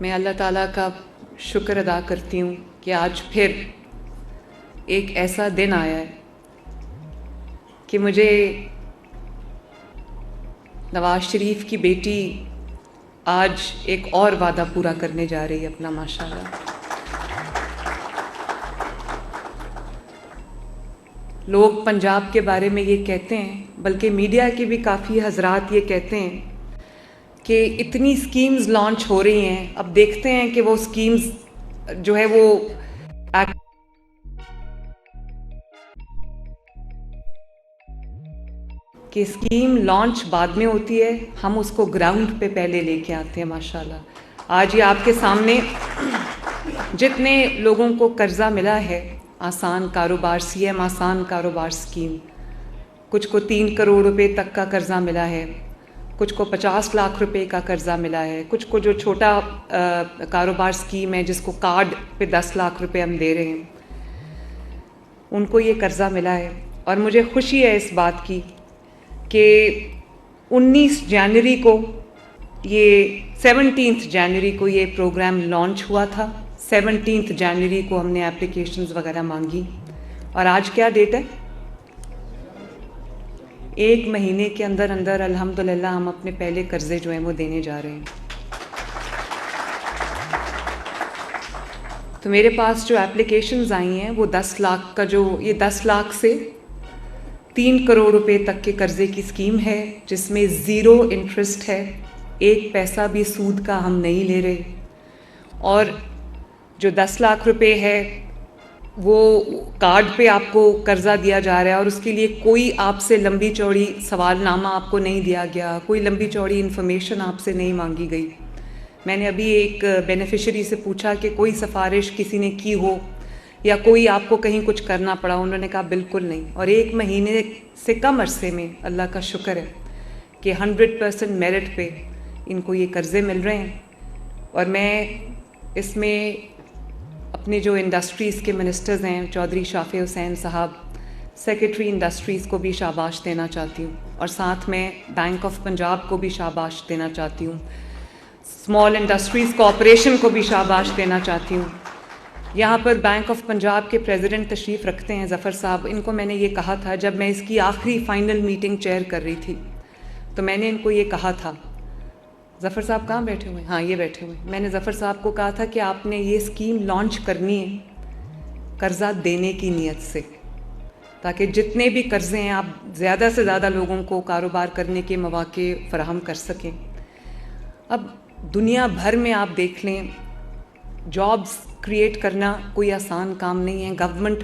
میں اللہ تعالیٰ کا شکر ادا کرتی ہوں کہ آج پھر ایک ایسا دن آیا ہے کہ مجھے نواز شریف کی بیٹی آج ایک اور وعدہ پورا کرنے جا رہی ہے اپنا، ماشاءاللہ۔ لوگ پنجاب کے بارے میں یہ کہتے ہیں، بلکہ میڈیا کے بھی کافی حضرات یہ کہتے ہیں کہ اتنی سکیمز لانچ ہو رہی ہیں، اب دیکھتے ہیں کہ وہ سکیمز جو ہے وہ کہ اسکیم لانچ بعد میں ہوتی ہے، ہم اس کو گراؤنڈ پہ پہلے لے کے آتے ہیں، ماشاءاللہ۔ آج یہ آپ کے سامنے جتنے لوگوں کو قرضہ ملا ہے، آسان کاروبار سی ایم آسان کاروبار اسکیم، کچھ کو 3 کروڑ روپے تک کا قرضہ ملا ہے، کچھ کو 50 لاکھ روپے کا قرضہ ملا ہے، کچھ کو جو چھوٹا کاروبار اسکیم ہے جس کو کارڈ پہ 10 لاکھ روپے ہم دے رہے ہیں، ان کو یہ قرضہ ملا ہے۔ اور مجھے خوشی ہے اس بات کی کہ 19 جنوری کو یہ 17 جنوری کو یہ پروگرام لانچ ہوا تھا۔ 17 جنوری کو ہم نے اپلیکیشنز وغیرہ مانگی، اور آج کیا ڈیٹ ہے؟ 1 مہینے کے اندر اندر الحمدللہ ہم اپنے پہلے قرضے جو ہیں وہ دینے جا رہے ہیں۔ تو میرے پاس جو اپلیکیشنز آئی ہیں وہ 10 لاکھ کا، جو یہ 10 لاکھ سے 3 کروڑ روپے تک کے قرضے کی اسکیم ہے، جس میں 0 انٹرسٹ ہے، 1 پیسہ بھی سود کا ہم نہیں لے رہے۔ اور جو 10 لاکھ روپے ہے وہ کارڈ پہ آپ کو قرضہ دیا جا رہا ہے، اور اس کے لیے کوئی آپ سے لمبی چوڑی سوال نامہ آپ کو نہیں دیا گیا، کوئی لمبی چوڑی انفارمیشن آپ سے نہیں مانگی گئی۔ میں نے ابھی ایک بینیفیشری سے پوچھا کہ کوئی سفارش کسی نے کی ہو یا کوئی آپ کو کہیں کچھ کرنا پڑا، انہوں نے کہا بالکل نہیں۔ اور 1 مہینے سے کم عرصے میں اللہ کا شکر ہے کہ 100% میرٹ پہ ان کو یہ قرضے مل رہے ہیں۔ اور میں اس میں اپنے جو انڈسٹریز کے منسٹرز ہیں، چودھری شافع حسین صاحب، سیکرٹری انڈسٹریز کو بھی شاباش دینا چاہتی ہوں، اور ساتھ میں بینک آف پنجاب کو بھی شاباش دینا چاہتی ہوں، اسمال انڈسٹریز کارپوریشن کو بھی شاباش دینا چاہتی ہوں۔ یہاں پر بینک آف پنجاب کے پریزیڈنٹ تشریف رکھتے ہیں ظفر صاحب، ان کو میں نے یہ کہا تھا جب میں اس کی آخری فائنل میٹنگ چیئر کر رہی تھی، تو میں نے ان کو یہ کہا تھا، ظفر صاحب کہاں بیٹھے ہوئے ہیں؟ ہاں یہ بیٹھے ہوئے ہیں۔ میں نے ظفر صاحب کو کہا تھا کہ آپ نے یہ اسکیم لانچ کرنی ہے قرضہ دینے کی نیت سے، تاکہ جتنے بھی قرضے ہیں آپ زیادہ سے زیادہ لوگوں کو کاروبار کرنے کے مواقع فراہم کر سکیں۔ اب دنیا بھر میں آپ دیکھ لیں، جابز کریٹ کرنا کوئی آسان کام نہیں ہے۔ گورنمنٹ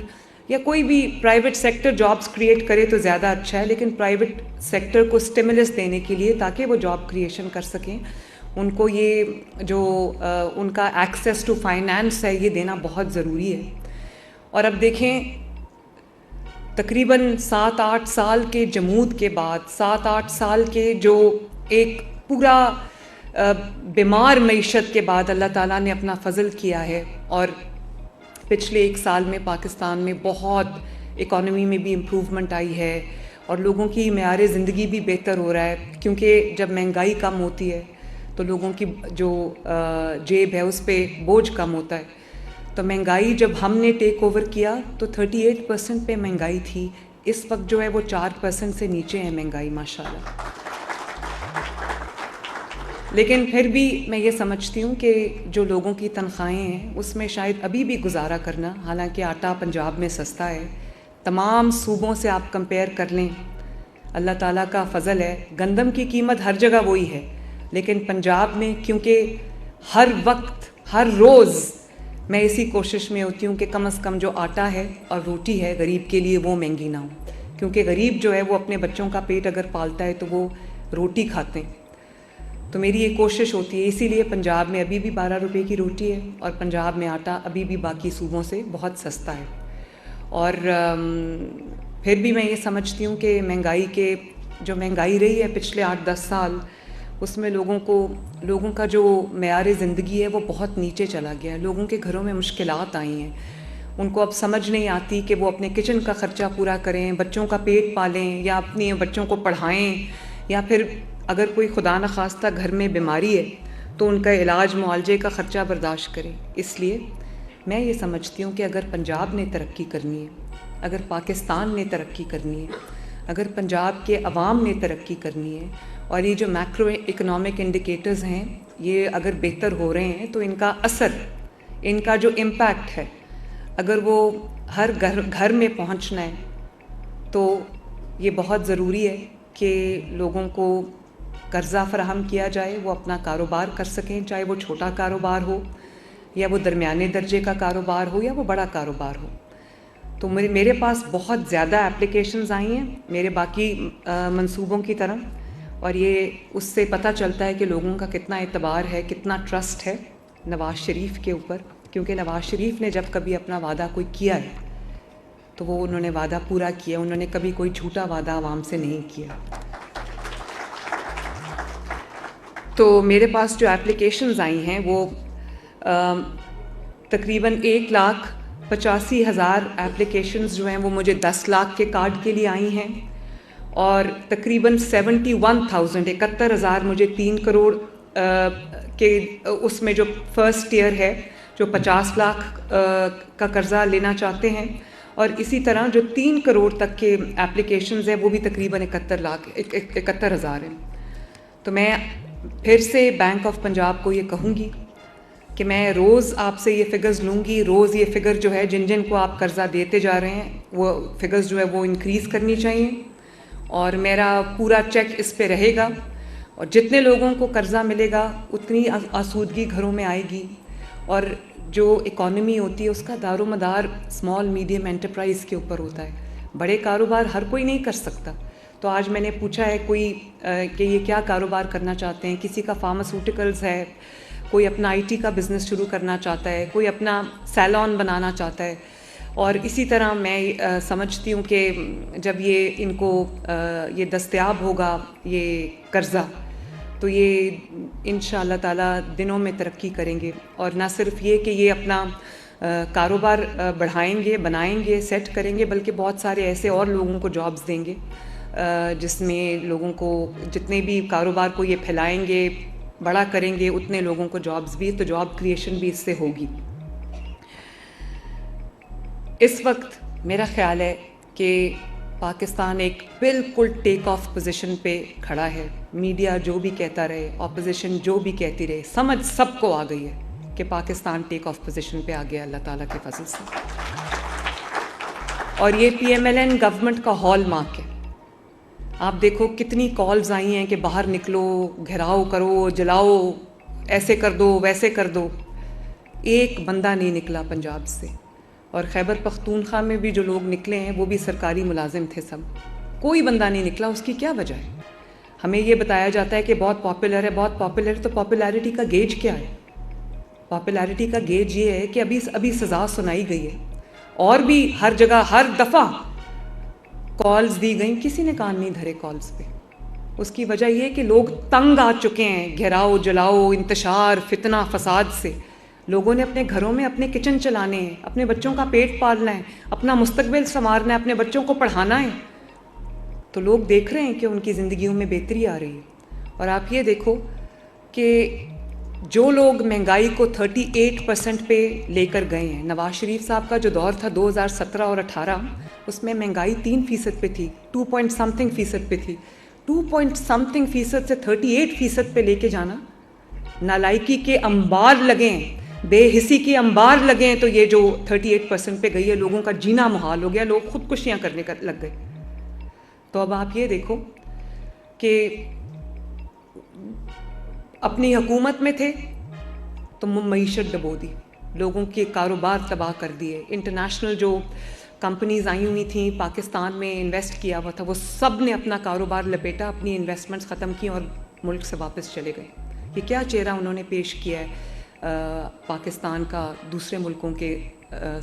یا کوئی بھی پرائیویٹ سیکٹر جابز کریٹ کرے تو زیادہ اچھا ہے، لیکن پرائیویٹ سیکٹر کو سٹیمولس دینے کے لیے تاکہ وہ جاب کریشن کر سکیں، ان کو یہ جو ان کا ایکسیس ٹو فائنانس ہے یہ دینا بہت ضروری ہے۔ اور اب دیکھیں، تقریباً 7-8 سال کے جمود کے بعد، 7-8 سال کے جو ایک پورا بیمار معیشت کے بعد اللہ تعالیٰ نے اپنا فضل کیا ہے، اور پچھلے 1 سال میں پاکستان میں بہت اکانومی میں بھی امپروومنٹ آئی ہے، اور لوگوں کی معیار زندگی بھی بہتر ہو رہا ہے، کیونکہ جب مہنگائی کم ہوتی ہے تو لوگوں کی جو جیب ہے اس پہ بوجھ کم ہوتا ہے۔ تو مہنگائی جب ہم نے ٹیک اوور کیا تو 38% پہ مہنگائی تھی، اس وقت جو ہے وہ 4% سے نیچے ہے مہنگائی، ماشاءاللہ۔ لیکن پھر بھی میں یہ سمجھتی ہوں کہ جو لوگوں کی تنخواہیں ہیں اس میں شاید ابھی بھی گزارا کرنا، حالانکہ آٹا پنجاب میں سستا ہے، تمام صوبوں سے آپ کمپیئر کر لیں، اللہ تعالیٰ کا فضل ہے۔ گندم کی قیمت ہر جگہ وہی ہے، لیکن پنجاب میں کیونکہ ہر وقت ہر روز میں اسی کوشش میں ہوتی ہوں کہ کم از کم جو آٹا ہے اور روٹی ہے غریب کے لیے وہ مہنگی نہ ہو، کیونکہ غریب جو ہے وہ اپنے بچوں کا پیٹ اگر پالتا ہے تو وہ روٹی کھاتے ہیں۔ تو میری یہ کوشش ہوتی ہے، اسی لیے پنجاب میں ابھی بھی 12 روپے کی روٹی ہے، اور پنجاب میں آٹا ابھی بھی باقی صوبوں سے بہت سستا ہے۔ اور پھر بھی میں یہ سمجھتی ہوں کہ جو مہنگائی رہی ہے پچھلے 8-10 سال، اس میں لوگوں کا جو معیار زندگی ہے وہ بہت نیچے چلا گیا ہے۔ لوگوں کے گھروں میں مشکلات آئی ہیں، ان کو اب سمجھ نہیں آتی کہ وہ اپنے کچن کا خرچہ پورا کریں، بچوں کا پیٹ پالیں، یا اپنے بچوں کو پڑھائیں، یا پھر اگر کوئی خدا نخواستہ گھر میں بیماری ہے تو ان کا علاج معالجے کا خرچہ برداشت کریں. اس لیے میں یہ سمجھتی ہوں کہ اگر پنجاب نے ترقی کرنی ہے، اگر پاکستان نے ترقی کرنی ہے، اگر پنجاب کے عوام نے ترقی کرنی ہے، اور یہ جو میکرو اکنامک انڈیکیٹرز ہیں یہ اگر بہتر ہو رہے ہیں، تو ان کا اثر، ان کا جو امپیکٹ ہے، اگر وہ ہر گھر میں پہنچنا ہے تو یہ بہت ضروری ہے کہ لوگوں کو قرضہ فراہم کیا جائے، وہ اپنا کاروبار کر سکیں، چاہے وہ چھوٹا کاروبار ہو یا وہ درمیانے درجے کا کاروبار ہو یا وہ بڑا کاروبار ہو. تو میرے پاس بہت زیادہ اپلیکیشنز آئی ہیں میرے باقی منصوبوں کی طرح، اور یہ اس سے پتہ چلتا ہے کہ لوگوں کا کتنا اعتبار ہے، کتنا ٹرسٹ ہے نواز شریف کے اوپر. کیونکہ نواز شریف نے جب کبھی اپنا وعدہ کوئی کیا ہے تو وہ انہوں نے وعدہ پورا کیا، انہوں نے کبھی کوئی جھوٹا وعدہ عوام سے نہیں کیا. تو میرے پاس جو اپلیکیشنز آئی ہیں وہ تقریباً 1,85,000 اپلیکیشنز جو ہیں وہ مجھے 10 لاکھ کے کارڈ کے لیے آئی ہیں، اور تقریباً 71,000 مجھے 3 کروڑ کے اس میں جو فرسٹ ایئر ہے جو 50 لاکھ کا قرضہ لینا چاہتے ہیں، اور اسی طرح جو 3 کروڑ تک کے اپلیکیشنز ہیں وہ بھی تقریباً 71,000 ہیں. تو میں پھر سے بینک آف پنجاب کو یہ کہوں گی کہ میں روز آپ سے یہ فگرز لوں گی، روز یہ فگر جو ہے جن کو آپ قرضہ دیتے جا رہے ہیں وہ فگرز جو ہے وہ انکریز کرنی چاہیے، اور میرا پورا چیک اس پہ رہے گا. اور جتنے لوگوں کو قرضہ ملے گا اتنی آسودگی گھروں میں آئے گی، اور جو اکانومی ہوتی ہے اس کا دار و مدار اسمال میڈیم انٹرپرائز کے اوپر ہوتا ہے. بڑے کاروبار ہر کوئی نہیں کر سکتا. تو آج میں نے پوچھا ہے کوئی کہ یہ کیا کاروبار کرنا چاہتے ہیں، کسی کا فارماسوٹیکلز ہے، کوئی اپنا آئی ٹی کا بزنس شروع کرنا چاہتا ہے، کوئی اپنا سیلون بنانا چاہتا ہے. اور اسی طرح میں سمجھتی ہوں کہ جب یہ ان کو یہ دستیاب ہوگا یہ قرضہ، تو یہ انشاء اللہ تعالیٰ دنوں میں ترقی کریں گے. اور نہ صرف یہ کہ یہ اپنا کاروبار بڑھائیں گے، بنائیں گے، سیٹ کریں گے، بلکہ بہت سارے ایسے اور لوگوں کو جابز دیں گے، جس میں لوگوں کو جتنے بھی کاروبار کو یہ پھیلائیں گے، بڑا کریں گے، اتنے لوگوں کو جابز بھی، تو جاب کریشن بھی اس سے ہوگی. اس وقت میرا خیال ہے کہ پاکستان ایک بالکل ٹیک آف پوزیشن پہ کھڑا ہے. میڈیا جو بھی کہتا رہے، اپوزیشن جو بھی کہتی رہے، سمجھ سب کو آ گئی ہے کہ پاکستان ٹیک آف پوزیشن پہ آ گیا اللہ تعالیٰ کے فضل سے. اور یہ PMLN گورنمنٹ کا ہال مارک ہے. آپ دیکھو کتنی کالز آئی ہیں کہ باہر نکلو، گھیراؤ کرو، جلاؤ، ایسے کر دو، ویسے کر دو. ایک بندہ نہیں نکلا پنجاب سے. اور خیبر پختونخوا میں بھی جو لوگ نکلے ہیں وہ بھی سرکاری ملازم تھے سب. کوئی بندہ نہیں نکلا. اس کی کیا وجہ ہے؟ ہمیں یہ بتایا جاتا ہے کہ بہت پاپولر ہے، بہت پاپولر ہے. تو پاپولیرٹی کا گیج کیا ہے؟ پاپولیرٹی کا گیج یہ ہے کہ ابھی سزا سنائی گئی ہے، اور بھی ہر جگہ ہر دفعہ کالز دی گئیں، کسی نے کان نہیں دھرے کالز پہ. اس کی وجہ یہ ہے کہ لوگ تنگ آ چکے ہیں گھیراؤ، جلاؤ، انتشار، فتنہ، فساد سے. لوگوں نے اپنے گھروں میں اپنے کچن چلانے ہیں، اپنے بچوں کا پیٹ پالنا ہے، اپنا مستقبل سنوارنا ہے، اپنے بچوں کو پڑھانا ہے. تو لوگ دیکھ رہے ہیں کہ ان کی زندگیوں میں بہتری آ رہی ہے. اور آپ یہ دیکھو کہ جو لوگ مہنگائی کو 38% پہ لے کر گئے ہیں، نواز شریف صاحب کا جو دور تھا 2017 اور 18، اس میں مہنگائی 3% پہ تھی، 2 point something فیصد پہ تھی. 2 point something فیصد سے 38% پہ لے کے جانا، نالائکی کے انبار لگیں، بے حسی کے انبار لگیں، تو یہ جو 38% پہ گئی ہے، لوگوں کا جینا محال ہو گیا، لوگ خودکشیاں کرنے لگ گئے. تو اب آپ یہ دیکھو کہ اپنی حکومت میں تھے تو معیشت ڈبو دی، لوگوں کے کاروبار تباہ کر دیے. انٹرنیشنل جو کمپنیز آئی ہوئی تھیں پاکستان میں انویسٹ کیا ہوا تھا، وہ سب نے اپنا کاروبار لپیٹا، اپنی انویسٹمنٹس ختم کی اور ملک سے واپس چلے گئے. یہ کیا چہرہ انہوں نے پیش کیا ہے پاکستان کا دوسرے ملکوں کے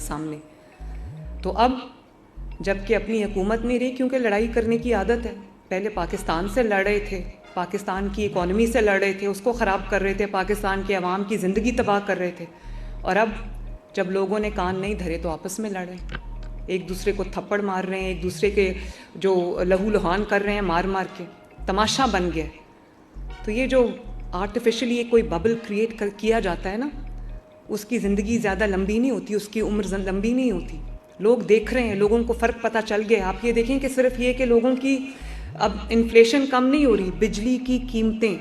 سامنے. تو اب جب کہ اپنی حکومت نہیں رہی، کیونکہ لڑائی کرنے کی عادت ہے. پہلے پاکستان سے لڑ رہے تھے، پاکستان کی اکانومی سے لڑ رہے تھے، اس کو خراب کر رہے تھے، پاکستان کے عوام کی زندگی تباہ کر رہے تھے. اور اب جب لوگوں نے کان نہیں دھرے تو آپس میں لڑ رہے ہیں، ایک دوسرے کو تھپڑ مار رہے ہیں، ایک دوسرے کے جو لہو لہان کر رہے ہیں مار مار کے. تماشا بن گیا. تو یہ جو آرٹیفیشلی کوئی ببل کریٹ کیا جاتا ہے نا, اس کی زندگی زیادہ لمبی نہیں ہوتی, اس کی عمر لمبی نہیں ہوتی. لوگ دیکھ رہے ہیں, لوگوں کو فرق پتہ چل گیا. آپ یہ دیکھیں کہ صرف یہ کہ لوگوں کی اب انفلیشن کم نہیں ہو رہی, بجلی کی قیمتیں,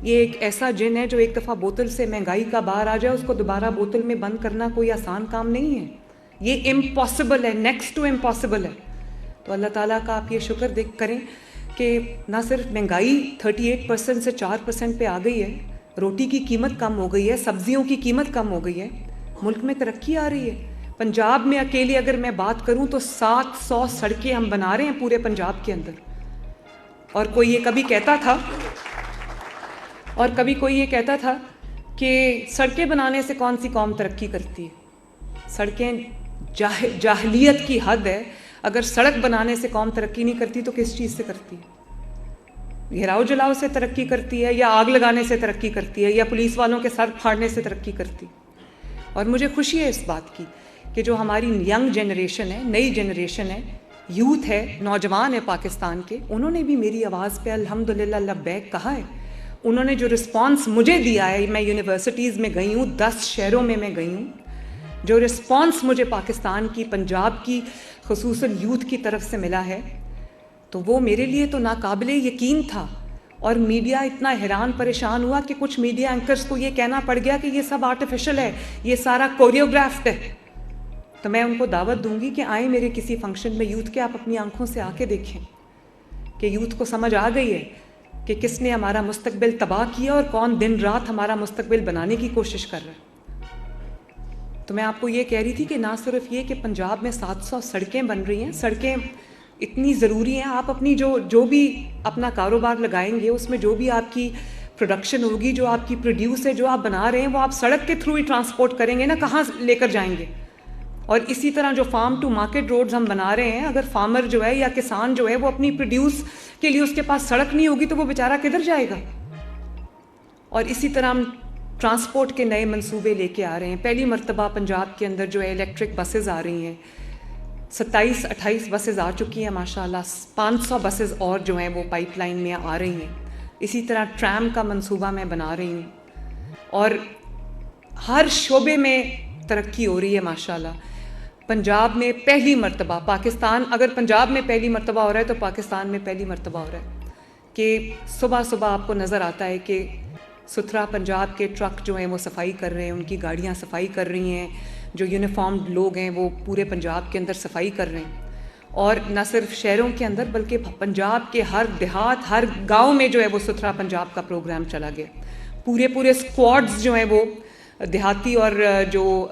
یہ ایک ایسا جن ہے جو ایک دفعہ بوتل سے مہنگائی کا باہر آ جائے, اس کو دوبارہ بوتل میں بند کرنا کوئی آسان کام نہیں ہے. یہ امپاسبل ہے, نیکسٹ ٹو امپاسبل ہے. تو اللہ تعالیٰ کا آپ یہ شکر کریں کہ نہ صرف مہنگائی 38% سے 4% پہ آ گئی ہے, روٹی کی قیمت کم ہو گئی ہے, سبزیوں کی قیمت کم ہو گئی ہے, ملک میں ترقی آ رہی ہے. پنجاب میں اکیلے اگر میں بات کروں تو 700 سڑکیں ہم بنا رہے ہیں پورے پنجاب کے اندر. اور کوئی یہ کبھی کہتا تھا کہ سڑکیں بنانے سے کون سی قوم ترقی کرتی ہے. سڑکیں جاہلیت کی حد ہے. اگر سڑک بنانے سے قوم ترقی نہیں کرتی تو کس چیز سے کرتی ہے؟ گھیراؤ جلاؤ سے ترقی کرتی ہے, یا آگ لگانے سے ترقی کرتی ہے, یا پولیس والوں کے سر پھاڑنے سے ترقی کرتی. اور مجھے خوشی ہے اس بات کی کہ جو ہماری ینگ جنریشن ہے, نئی جنریشن ہے, یوتھ ہے, نوجوان ہے پاکستان کے, انہوں نے بھی میری آواز پہ الحمدللہ لبیک کہا ہے. انہوں نے جو رسپانس مجھے دیا ہے, میں یونیورسٹیز میں گئی ہوں, 10 شہروں میں گئی ہوں, جو رسپانس مجھے پاکستان کی, پنجاب کی, خصوصاً یوتھ کی طرف سے ملا ہے, تو وہ میرے لیے تو ناقابل یقین تھا. اور میڈیا اتنا حیران پریشان ہوا کہ کچھ میڈیا اینکرز کو یہ کہنا پڑ گیا کہ یہ سب آرٹیفیشل ہے, یہ سارا کوریوگرافڈ ہے. تو میں ان کو دعوت دوں گی کہ آئیں میرے کسی فنکشن میں یوتھ کے, آپ اپنی آنکھوں سے آ کے دیکھیں کہ یوتھ کو سمجھ آ گئی ہے کہ کس نے ہمارا مستقبل تباہ کیا اور کون دن رات ہمارا مستقبل بنانے کی کوشش کر رہا ہے. تو میں آپ کو یہ کہہ رہی تھی کہ نہ صرف یہ کہ پنجاب میں 700 سڑکیں بن رہی ہیں, سڑکیں اتنی ضروری ہیں. آپ اپنی جو بھی اپنا کاروبار لگائیں گے, اس میں جو بھی آپ کی پروڈکشن ہوگی, جو آپ کی پروڈیوس ہے, جو آپ بنا رہے ہیں, وہ آپ سڑک کے تھرو ہی ٹرانسپورٹ کریں گے نا, کہاں لے کر جائیں گے. اور اسی طرح جو فارم ٹو مارکیٹ روڈز ہم بنا رہے ہیں, اگر فارمر جو ہے یا کسان جو ہے وہ اپنی پروڈیوس کے لیے اس کے پاس سڑک نہیں ہوگی تو وہ بیچارہ کدھر جائے گا. اور اسی طرح ہم ٹرانسپورٹ کے نئے منصوبے لے کے آ رہے ہیں. پہلی مرتبہ پنجاب کے اندر جو ہے الیکٹرک بسز آ رہی ہیں, 27-28 بسز آ چکی ہیں ماشاءاللہ, 500 بسز اور جو ہیں وہ پائپ لائن میں آ رہی ہیں. اسی طرح ٹرام کا منصوبہ میں بنا رہی ہوں, اور ہر شعبے میں ترقی ہو رہی ہے ماشاءاللہ. پنجاب میں پہلی مرتبہ, پاکستان اگر پنجاب میں پہلی مرتبہ ہو رہا ہے تو پاکستان میں پہلی مرتبہ ہو رہا ہے کہ صبح صبح آپ کو نظر آتا ہے کہ ستھرا پنجاب کے ٹرک جو ہیں وہ صفائی کر رہے ہیں, ان کی گاڑیاں صفائی کر رہی ہیں, جو یونیفارمڈ لوگ ہیں وہ پورے پنجاب کے اندر صفائی کر رہے ہیں. اور نہ صرف شہروں کے اندر بلکہ پنجاب کے ہر دیہات, ہر گاؤں میں جو ہے وہ ستھرا پنجاب کا پروگرام چلا گیا. پورے اسکواڈز جو ہیں وہ دیہاتی اور جو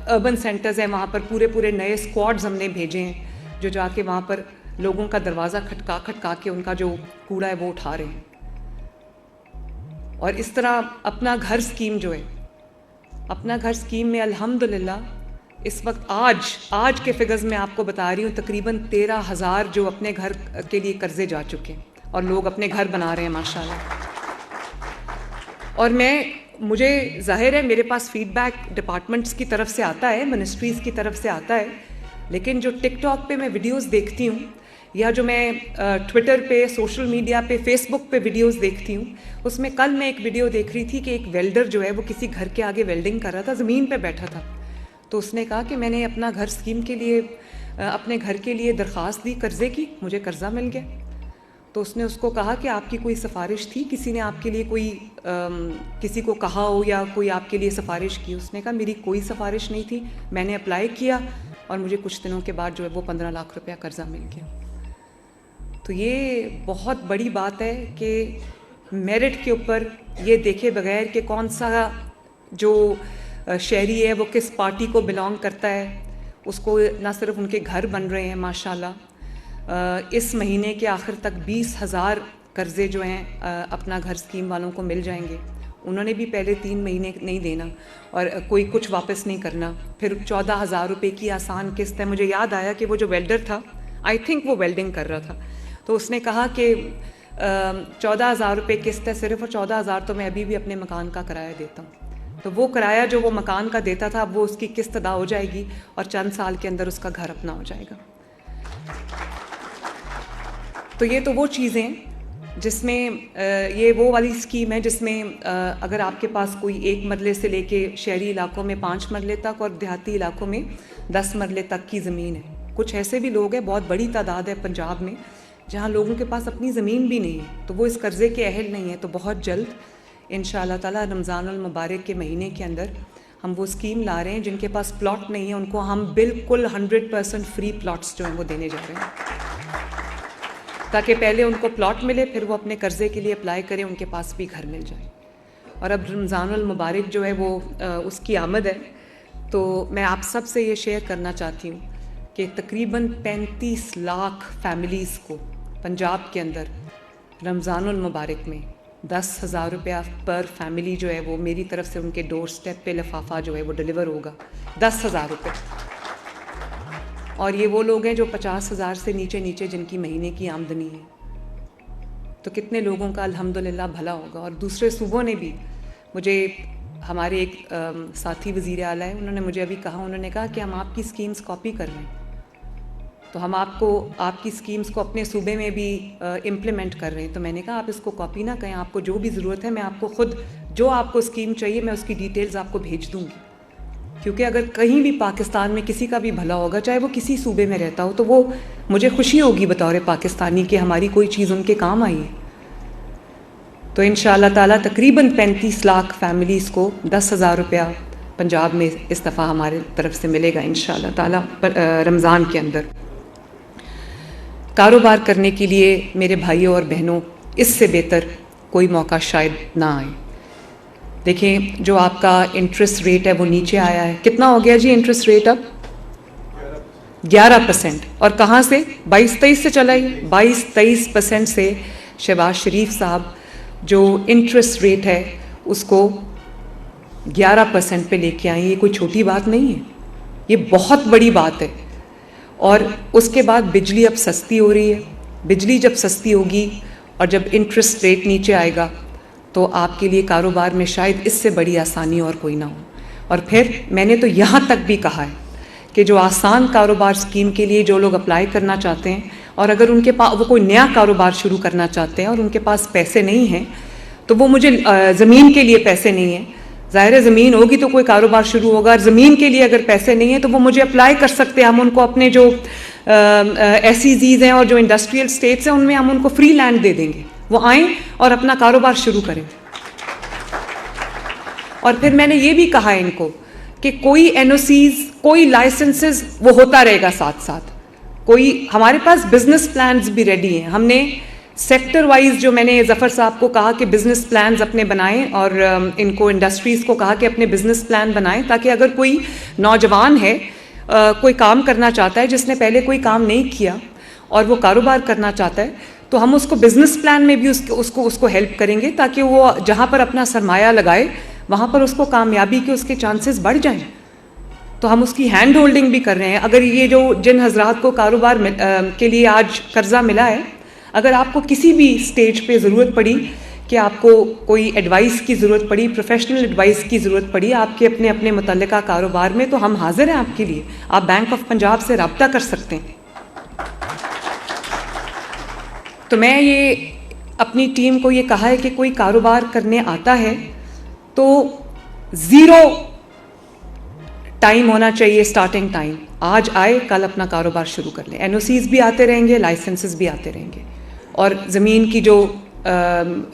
اربن سینٹرز ہیں وہاں پر پورے نئے اسکواڈز ہم نے بھیجے ہیں, جو جا کے وہاں پر لوگوں کا دروازہ کھٹکا کے ان کا جو کوڑا ہے وہ اٹھا رہے ہیں. اور اس طرح اپنا گھر اسکیم جو ہے, اپنا گھر اسکیم میں الحمدللہ اس وقت آج کے فگرز میں آپ کو بتا رہی ہوں, تقریباً 13,000 جو اپنے گھر کے لیے قرضے جا چکے ہیں, اور لوگ اپنے گھر بنا رہے ہیں ماشاءاللہ. اور مجھے ظاہر ہے میرے پاس فیڈ بیک ڈپارٹمنٹس کی طرف سے آتا ہے, منسٹریز کی طرف سے آتا ہے, لیکن جو ٹک ٹاک پہ میں ویڈیوز دیکھتی ہوں, یا جو میں ٹویٹر پہ, سوشل میڈیا پہ, فیس بک پہ ویڈیوز دیکھتی ہوں, اس میں کل میں ایک ویڈیو دیکھ رہی تھی کہ ایک ویلڈر جو ہے وہ کسی گھر کے آگے ویلڈنگ کر رہا تھا, زمین پہ بیٹھا تھا. تو اس نے کہا کہ میں نے اپنا گھر اسکیم کے لیے, اپنے گھر کے لیے درخواست دی قرضے کی, مجھے قرضہ مل گیا. تو اس نے اس کو کہا کہ آپ کی کوئی سفارش تھی, کسی نے آپ کے لیے کوئی کسی کو کہا ہو یا کوئی آپ کے لیے سفارش کی. اس نے کہا میری کوئی سفارش نہیں تھی, میں نے اپلائی کیا اور مجھے کچھ دنوں کے بعد جو ہے وہ 15 لاکھ روپیہ قرضہ مل گیا. تو یہ بہت بڑی بات ہے کہ میرٹ کے اوپر یہ دیکھے بغیر کہ کون سا جو شہری ہے وہ کس پارٹی کو بلانگ کرتا ہے, اس کو نہ صرف ان کے گھر بن رہے ہیں ماشاءاللہ. اس مہینے کے آخر تک 20,000 قرضے جو ہیں اپنا گھر اسکیم والوں کو مل جائیں گے. انہوں نے بھی پہلے 3 مہینے نہیں دینا اور کوئی کچھ واپس نہیں کرنا. پھر 14,000 روپے کی آسان قسط ہے. مجھے یاد آیا کہ وہ جو ویلڈر تھا, آئی تھنک وہ ویلڈنگ کر رہا تھا, تو اس نے کہا کہ 14,000 روپے قسط ہے صرف, اور 14,000 تو میں ابھی بھی اپنے مکان کا کرایہ دیتا ہوں. تو وہ کرایہ جو وہ مکان کا دیتا تھا اب وہ اس کی قسط ادا ہو جائے گی اور چند سال کے اندر اس کا گھر اپنا ہو جائے گا. تو یہ تو وہ چیزیں جس میں یہ وہ والی اسکیم ہے جس میں اگر آپ کے پاس کوئی 1 مرلے سے لے کے شہری علاقوں میں 5 مرلے تک اور دیہاتی علاقوں میں 10 مرلے تک کی زمین ہے. کچھ ایسے بھی لوگ ہیں, بہت بڑی تعداد ہے پنجاب میں, جہاں لوگوں کے پاس اپنی زمین بھی نہیں ہے, تو وہ اس قرضے کے اہل نہیں ہیں. تو بہت جلد انشاءاللہ تعالیٰ رمضان المبارک کے مہینے کے اندر ہم وہ اسکیم لا رہے ہیں. جن کے پاس پلاٹ نہیں ہے ان کو ہم بالکل 100% فری پلاٹس جو ہیں وہ دینے جا رہے ہیں, تاکہ پہلے ان کو پلاٹ ملے, پھر وہ اپنے قرضے کے لیے اپلائی کریں, ان کے پاس بھی گھر مل جائے. اور اب رمضان المبارک جو ہے وہ اس کی آمد ہے, تو میں آپ سب سے یہ شیئر کرنا چاہتی ہوں کہ تقریباً 35 لاکھ فیملیز کو پنجاب کے اندر رمضان المبارک میں 10,000 روپیہ پر فیملی جو ہے وہ میری طرف سے ان کے ڈور سٹیپ پہ لفافہ جو ہے وہ ڈلیور ہوگا. 10,000 روپے. اور یہ وہ لوگ ہیں جو 50,000 سے نیچے جن کی مہینے کی آمدنی ہے. تو کتنے لوگوں کا الحمدللہ بھلا ہوگا. اور دوسرے صوبوں نے بھی مجھے, ہمارے ایک ساتھی وزیر اعلیٰ ہیں, انہوں نے مجھے ابھی کہا, انہوں نے کہا کہ ہم آپ کی اسکیمز کاپی کر رہے ہیں, تو ہم آپ کی اسکیمز کو اپنے صوبے میں بھی امپلیمنٹ کر رہے ہیں. تو میں نے کہا آپ اس کو کاپی نہ کریں, آپ کو جو بھی ضرورت ہے میں آپ کو خود جو آپ کو اسکیم چاہیے میں اس کی ڈیٹیلز آپ کو بھیج دوں گی. کیونکہ اگر کہیں بھی پاکستان میں کسی کا بھی بھلا ہوگا, چاہے وہ کسی صوبے میں رہتا ہو, تو وہ مجھے خوشی ہوگی بطور پاکستانی کہ ہماری کوئی چیز ان کے کام آئی ہے. تو انشاءاللہ تعالیٰ تقریباً 35 لاکھ فیملیز کو 10,000 روپیہ پنجاب میں اس دفعہ ہمارے طرف سے ملے گا انشاءاللہ تعالیٰ رمضان کے اندر. کاروبار کرنے کے لیے میرے بھائیوں اور بہنوں اس سے بہتر کوئی موقع شاید نہ آئے. دیکھیں جو آپ کا انٹرسٹ ریٹ ہے وہ نیچے آیا ہے. کتنا ہو گیا جی انٹرسٹ ریٹ؟ اب 11%. اور کہاں سے؟ 22-23 سے چلا ہی. 22-23% سے شہباز شریف صاحب جو انٹرسٹ ریٹ ہے اس کو 11% پہ لے کے آئیں. یہ کوئی چھوٹی بات نہیں ہے, یہ بہت بڑی بات ہے. اور اس کے بعد بجلی اب سستی ہو رہی ہے. بجلی جب سستی ہوگی اور جب انٹرسٹ ریٹ نیچے آئے گا تو آپ کے لیے کاروبار میں شاید اس سے بڑی آسانی اور کوئی نہ ہو. اور پھر میں نے تو یہاں تک بھی کہا ہے کہ جو آسان کاروبار اسکیم کے لیے جو لوگ اپلائی کرنا چاہتے ہیں, اور اگر ان کے پاس وہ کوئی نیا کاروبار شروع کرنا چاہتے ہیں اور ان کے پاس پیسے نہیں ہیں, تو وہ مجھے زمین کے لیے پیسے نہیں ہیں, ظاہر ہے زمین ہوگی تو کوئی کاروبار شروع ہوگا, اور زمین کے لیے اگر پیسے نہیں ہیں تو وہ مجھے اپلائی کر سکتے ہیں. ہم ان کو اپنے جو SEZs ہیں اور جو انڈسٹریل اسٹیٹس ہیں ان میں ہم ان کو فری لینڈ دے دیں گے, وہ آئیں اور اپنا کاروبار شروع کریں. اور پھر میں نے یہ بھی کہا ان کو کہ کوئی NOCs کوئی لائسنسز وہ ہوتا رہے گا ساتھ ساتھ. کوئی ہمارے پاس بزنس پلانز بھی ریڈی ہیں. ہم نے سیکٹر وائز جو میں نے ظفر صاحب کو کہا کہ بزنس پلانز اپنے بنائیں, اور ان کو انڈسٹریز کو کہا کہ اپنے بزنس پلان بنائیں, تاکہ اگر کوئی نوجوان ہے کوئی کام کرنا چاہتا ہے جس نے پہلے کوئی کام نہیں کیا اور وہ کاروبار کرنا چاہتا ہے, تو ہم اس کو بزنس پلان میں بھی اس کو ہیلپ کریں گے, تاکہ وہ جہاں پر اپنا سرمایہ لگائے وہاں پر اس کو کامیابی کے اس کے چانسز بڑھ جائیں. تو ہم اس کی ہینڈ ہولڈنگ بھی کر رہے ہیں. اگر یہ جو جن حضرات کو کاروبار کے لیے آج قرضہ ملا ہے, اگر آپ کو کسی بھی سٹیج پہ ضرورت پڑی کہ آپ کو کوئی ایڈوائس کی ضرورت پڑی, پروفیشنل ایڈوائس کی ضرورت پڑی آپ کے اپنے متعلقہ کاروبار میں, تو ہم حاضر ہیں آپ کے لیے. آپ بینک آف پنجاب سے رابطہ کر سکتے ہیں. تو میں یہ اپنی ٹیم کو یہ کہا ہے کہ کوئی کاروبار کرنے آتا ہے تو 0 ٹائم ہونا چاہیے, اسٹارٹنگ ٹائم. آج آئے کل اپنا کاروبار شروع کر لیں. NOCs بھی آتے رہیں گے, لائسنسز بھی آتے رہیں گے, اور زمین کی جو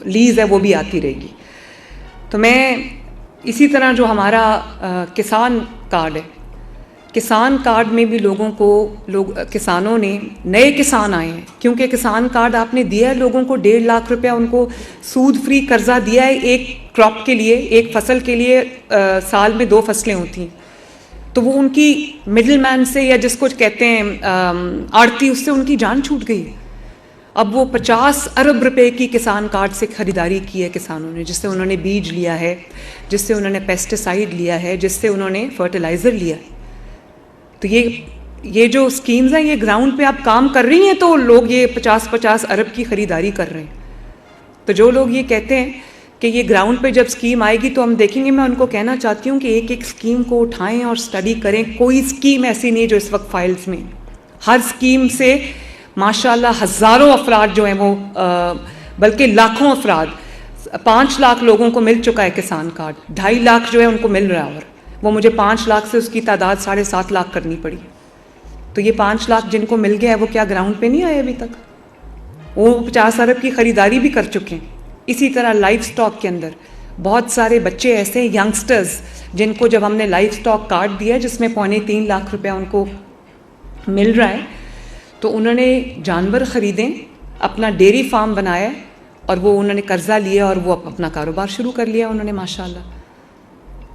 لیز ہے وہ بھی آتی رہے گی. تو میں اسی طرح جو ہمارا کسان کارڈ ہے, کسان کارڈ میں بھی لوگوں کو کسانوں نے, نئے کسان آئے ہیں, کیونکہ کسان کارڈ آپ نے دیا ہے لوگوں کو 1.5 لاکھ روپیہ ان کو سود فری قرضہ دیا ہے ایک کراپ کے لیے, ایک فصل کے لیے. سال میں 2 فصلیں ہوتی ہیں, تو وہ ان کی مڈل مین سے, یا جس کو کہتے ہیں آڑتی, اس سے ان کی جان چھوٹ گئی. اب وہ 50 ارب روپے کی کسان کارڈ سے خریداری کی ہے کسانوں نے, جس سے انہوں نے بیج لیا ہے, جس سے انہوں نے پیسٹیسائڈ لیا ہے, جس سے انہوں نے فرٹیلائزر لیا ہے. تو یہ جو اسکیمز ہیں یہ گراؤنڈ پہ آپ کام کر رہی ہیں, تو لوگ یہ 50 ارب کی خریداری کر رہے ہیں. تو جو لوگ یہ کہتے ہیں کہ یہ گراؤنڈ پہ جب اسکیم آئے گی تو ہم دیکھیں گے, میں ان کو کہنا چاہتی ہوں کہ ایک اسکیم کو اٹھائیں اور اسٹڈی کریں. کوئی اسکیم ایسی نہیں جو اس وقت فائلز میں. ہر اسکیم سے ماشاءاللہ ہزاروں افراد جو ہیں وہ بلکہ لاکھوں افراد, 5 لاکھ لوگوں کو مل چکا ہے کسان کارڈ, 2.5 لاکھ جو ہے ان کو مل رہا ہے, اور وہ مجھے 5 لاکھ سے اس کی تعداد 7.5 لاکھ کرنی پڑی. تو یہ 5 لاکھ جن کو مل گیا ہے وہ کیا گراؤنڈ پہ نہیں آئے ابھی تک؟ وہ 50 ارب کی خریداری بھی کر چکے ہیں. اسی طرح لائف سٹاک کے اندر بہت سارے بچے ایسے ہیں, ینگسٹرز, جن کو جب ہم نے لائف سٹاک کارڈ دیا جس میں 3.25 لاکھ روپیہ ان کو مل رہا ہے, تو انہوں نے جانور خریدیں, اپنا ڈیری فارم بنایا, اور وہ انہوں نے قرضہ لیا اور وہ اپنا کاروبار شروع کر لیا انہوں نے ماشاءاللہ.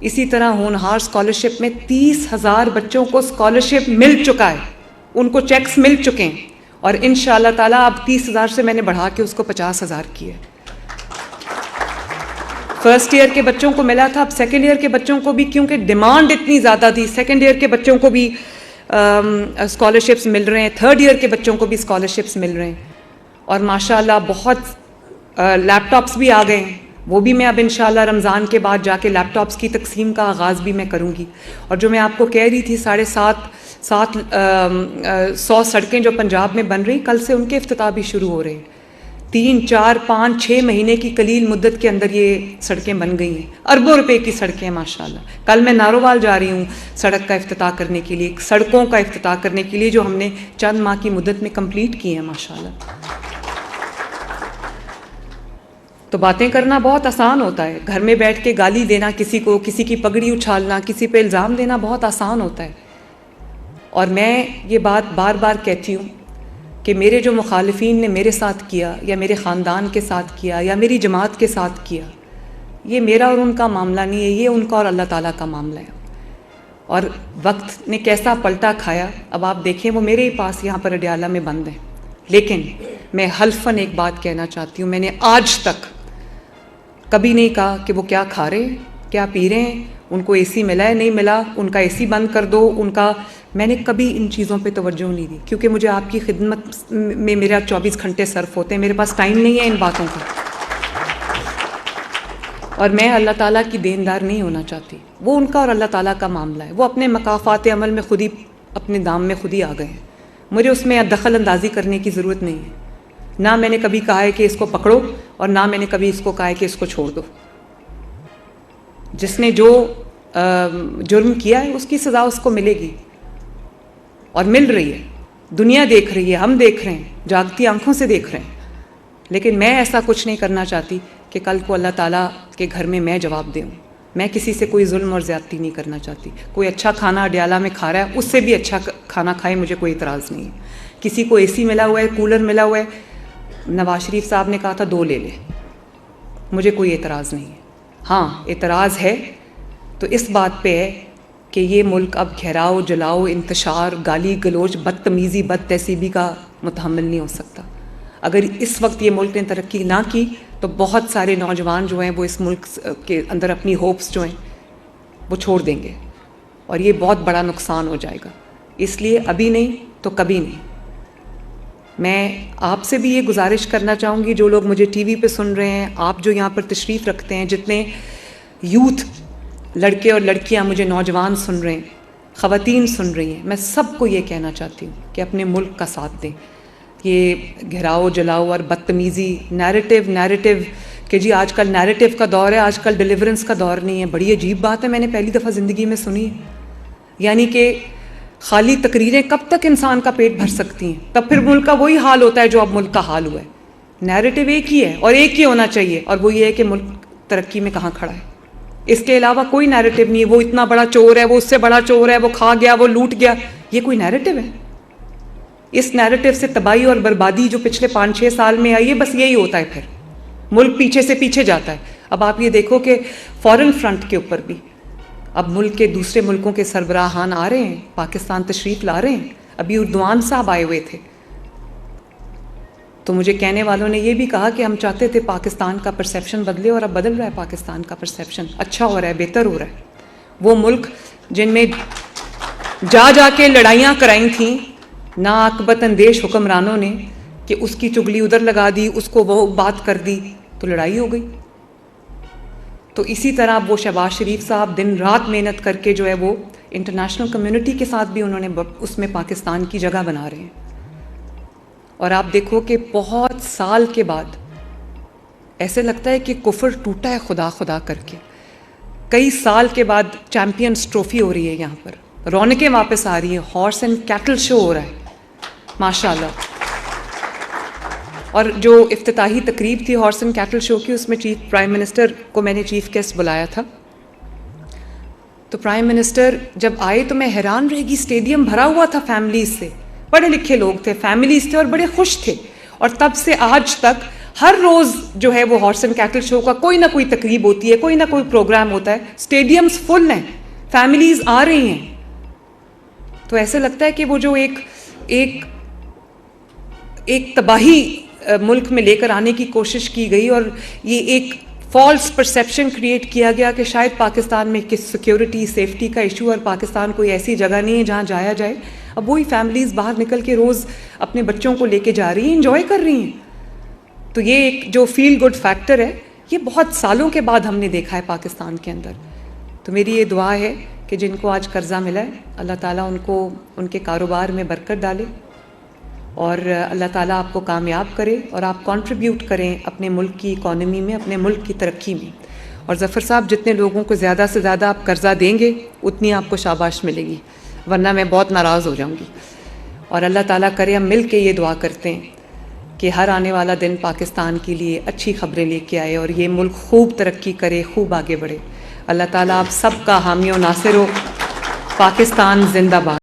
اسی طرح ہونہار اسکالرشپ میں 30,000 بچوں کو اسکالرشپ مل چکا ہے, ان کو چیکس مل چکے ہیں, اور انشاءاللہ تعالیٰ اب 30,000 سے میں نے بڑھا کے اس کو 50,000 کیا ہے. فرسٹ ایئر کے بچوں کو ملا تھا, اب سیکنڈ ایئر کے بچوں کو بھی, کیونکہ ڈیمانڈ اتنی زیادہ تھی, سیکنڈ ایئر کے بچوں کو بھی اسکالرشپس مل رہے ہیں, تھرڈ ایئر کے بچوں کو بھی اسکالرشپس مل رہے ہیں, اور ماشاءاللہ بہت لیپ ٹاپس بھی آ گئے ہیں. وہ بھی میں اب انشاءاللہ رمضان کے بعد جا کے لیپ ٹاپس کی تقسیم کا آغاز بھی میں کروں گی. اور جو میں آپ کو کہہ رہی تھی 750 سڑکیں جو پنجاب میں بن رہی, کل سے ان کے افتتاح بھی شروع ہو رہے ہیں. 3, 4, 5, 6 مہینے کی قلیل مدت کے اندر یہ سڑکیں بن گئی ہیں, اربوں روپے کی سڑکیں ماشاءاللہ. کل میں نارووال جا رہی ہوں سڑک کا افتتاح کرنے کے لیے, سڑکوں کا افتتاح کرنے کے لیے جو ہم نے چند ماہ کی مدت میں کمپلیٹ کی ہیں ماشاءاللہ. تو باتیں کرنا بہت آسان ہوتا ہے, گھر میں بیٹھ کے گالی دینا کسی کو, کسی کی پگڑی اچھالنا, کسی پہ الزام دینا بہت آسان ہوتا ہے. اور میں یہ بات بار بار کہتی ہوں کہ میرے جو مخالفین نے میرے ساتھ کیا, یا میرے خاندان کے ساتھ کیا, یا میری جماعت کے ساتھ کیا, یہ میرا اور ان کا معاملہ نہیں ہے, یہ ان کا اور اللہ تعالیٰ کا معاملہ ہے. اور وقت نے کیسا پلٹا کھایا, اب آپ دیکھیں وہ میرے ہی پاس یہاں پر اڈیالہ میں بند ہیں. لیکن میں حلفاً ایک بات کہنا چاہتی ہوں, میں نے آج تک کبھی نہیں کہا کہ وہ کیا کھا رہے ہیں, کیا پی رہے ہیں, ان کو اے سی ملا ہے نہیں ملا, ان کا اے سی بند کر دو, ان کا, میں نے کبھی ان چیزوں پہ توجہ نہیں دی, کیونکہ مجھے آپ کی خدمت میں میرا 24 گھنٹے صرف ہوتے ہیں, میرے پاس ٹائم نہیں ہے ان باتوں کا. اور میں اللہ تعالیٰ کی دیندار نہیں ہونا چاہتی, وہ ان کا اور اللہ تعالیٰ کا معاملہ ہے. وہ اپنے مقافات عمل میں خود ہی, اپنے دام میں خود ہی آ گئے ہیں, مجھے اس میں دخل اندازی کرنے کی ضرورت نہیں ہے. نہ میں نے کبھی کہا ہے کہ اس کو پکڑو, اور نہ میں نے کبھی اس کو کہا ہے کہ اس کو چھوڑ دو. جس نے جو جرم کیا ہے اس کی سزا اس کو ملے گی, اور مل رہی ہے, دنیا دیکھ رہی ہے, ہم دیکھ رہے ہیں, جاگتی آنکھوں سے دیکھ رہے ہیں. لیکن میں ایسا کچھ نہیں کرنا چاہتی کہ کل کو اللہ تعالیٰ کے گھر میں میں جواب دوں. میں کسی سے کوئی ظلم اور زیادتی نہیں کرنا چاہتی. کوئی اچھا کھانا اڈیالہ میں کھا رہا ہے, اس سے بھی اچھا کھانا کھائے, مجھے کوئی اعتراض نہیں ہے. کسی کو اے سی ملا ہوا ہے, کولر ملا ہوا ہے, نواز شریف صاحب نے کہا تھا 2 لے لے, مجھے کوئی اعتراض نہیں ہے. ہاں اعتراض ہے تو اس بات پہ ہے کہ یہ ملک اب گھیراؤ, جلاؤ, انتشار, گالی گلوچ, بدتمیزی, بد تہذیبی کا متحمل نہیں ہو سکتا. اگر اس وقت یہ ملک نے ترقی نہ کی تو بہت سارے نوجوان جو ہیں وہ اس ملک کے اندر اپنی ہوپس جو ہیں وہ چھوڑ دیں گے, اور یہ بہت بڑا نقصان ہو جائے گا. اس لیے ابھی نہیں تو کبھی نہیں. میں آپ سے بھی یہ گزارش کرنا چاہوں گی, جو لوگ مجھے ٹی وی پہ سن رہے ہیں, آپ جو یہاں پر تشریف رکھتے ہیں, جتنے یوتھ لڑکے اور لڑکیاں, مجھے نوجوان سن رہے ہیں, خواتین سن رہی ہیں, میں سب کو یہ کہنا چاہتی ہوں کہ اپنے ملک کا ساتھ دیں. یہ گھراؤ, جلاؤ اور بدتمیزی, نیریٹو کہ جی آج کل نیریٹو کا دور ہے, آج کل ڈیلیورنس کا دور نہیں ہے, بڑی عجیب بات ہے, میں نے پہلی دفعہ زندگی میں سنی ہے. یعنی کہ خالی تقریریں کب تک انسان کا پیٹ بھر سکتی ہیں؟ تب پھر ملک کا وہی حال ہوتا ہے جو اب ملک کا حال ہوا ہے. نیریٹو ایک ہی ہے اور ایک ہی ہونا چاہیے, اور وہ یہ ہے کہ ملک ترقی میں کہاں کھڑا ہے. اس کے علاوہ کوئی نیریٹو نہیں ہے. وہ اتنا بڑا چور ہے, وہ اس سے بڑا چور ہے, وہ کھا گیا, وہ لوٹ گیا, یہ کوئی نیریٹو ہے؟ اس نیریٹو سے تباہی اور بربادی جو پچھلے 5-6 سال میں آئی ہے, بس یہی ہوتا ہے. پھر ملک پیچھے سے پیچھے جاتا ہے. اب آپ یہ دیکھو کہ فورن فرنٹ کے اوپر بھی اب ملک کے دوسرے ملکوں کے سربراہان آ رہے ہیں, پاکستان تشریف لا رہے ہیں. ابھی اردوان صاحب آئے ہوئے تھے, تو مجھے کہنے والوں نے یہ بھی کہا کہ ہم چاہتے تھے پاکستان کا پرسیپشن بدلے, اور اب بدل رہا ہے. پاکستان کا پرسیپشن اچھا ہو رہا ہے, بہتر ہو رہا ہے. وہ ملک جن میں جا کے لڑائیاں کرائی تھیں نا عاقبت اندیش حکمرانوں نے, کہ اس کی چگلی ادھر لگا دی, اس کو وہ بات کر دی, تو لڑائی ہو گئی. تو اسی طرح وہ شہباز شریف صاحب دن رات محنت کر کے جو ہے وہ انٹرنیشنل کمیونٹی کے ساتھ بھی انہوں نے اس میں پاکستان کی جگہ بنا رہے ہیں. اور آپ دیکھو کہ بہت سال کے بعد ایسے لگتا ہے کہ کفر ٹوٹا ہے خدا خدا کر کے. کئی سال کے بعد چیمپئنز ٹرافی ہو رہی ہے یہاں پر, رونقیں واپس آ رہی ہیں, ہارس اینڈ کیٹل شو ہو رہا ہے ماشاء اللہ. اور جو افتتاحی تقریب تھی ہارس اینڈ کیٹل شو کی, اس میں پرائم منسٹر کو میں نے چیف گیسٹ بلایا تھا. تو پرائم منسٹر جب آئے تو میں حیران رہ گئی, اسٹیڈیم بھرا ہوا تھا فیملیز سے, پڑھے لکھے لوگ تھے, فیملیز تھے اور بڑے خوش تھے. اور تب سے آج تک ہر روز جو ہے وہ ہارس اینڈ کیٹل شو کا کوئی نہ کوئی تقریب ہوتی ہے, کوئی نہ کوئی پروگرام ہوتا ہے, اسٹیڈیمز فل ہیں, فیملیز آ رہی ہیں. تو ایسے لگتا ہے کہ وہ جو ایک تباہی ملک میں لے کر آنے کی کوشش کی گئی, اور یہ ایک فالس پرسیپشن کریٹ کیا گیا کہ شاید پاکستان میں کس سیکیورٹی سیفٹی کا ایشو, اور پاکستان کوئی ایسی جگہ نہیں ہے جہاں جایا جائے. اب وہی فیملیز باہر نکل کے روز اپنے بچوں کو لے کے جا رہی ہیں, انجوائے کر رہی ہیں. تو یہ ایک جو فیل گڈ فیکٹر ہے, یہ بہت سالوں کے بعد ہم نے دیکھا ہے پاکستان کے اندر. تو میری یہ دعا ہے کہ جن کو آج قرضہ ملا ہے, اللہ تعالیٰ ان کو ان کے کاروبار میں برکت ڈالے, اور اللہ تعالیٰ آپ کو کامیاب کرے, اور آپ کنٹریبیوٹ کریں اپنے ملک کی اکانومی میں, اپنے ملک کی ترقی میں. اور ظفر صاحب, جتنے لوگوں کو زیادہ سے زیادہ آپ قرضہ دیں گے اتنی آپ کو شاباش ملے گی, ورنہ میں بہت ناراض ہو جاؤں گی. اور اللہ تعالیٰ کرے ہم مل کے یہ دعا کرتے ہیں کہ ہر آنے والا دن پاکستان کے لیے اچھی خبریں لے کے آئے, اور یہ ملک خوب ترقی کرے, خوب آگے بڑھے. اللہ تعالیٰ آپ سب کا حامی و ناصر ہو. پاکستان زندہ باد.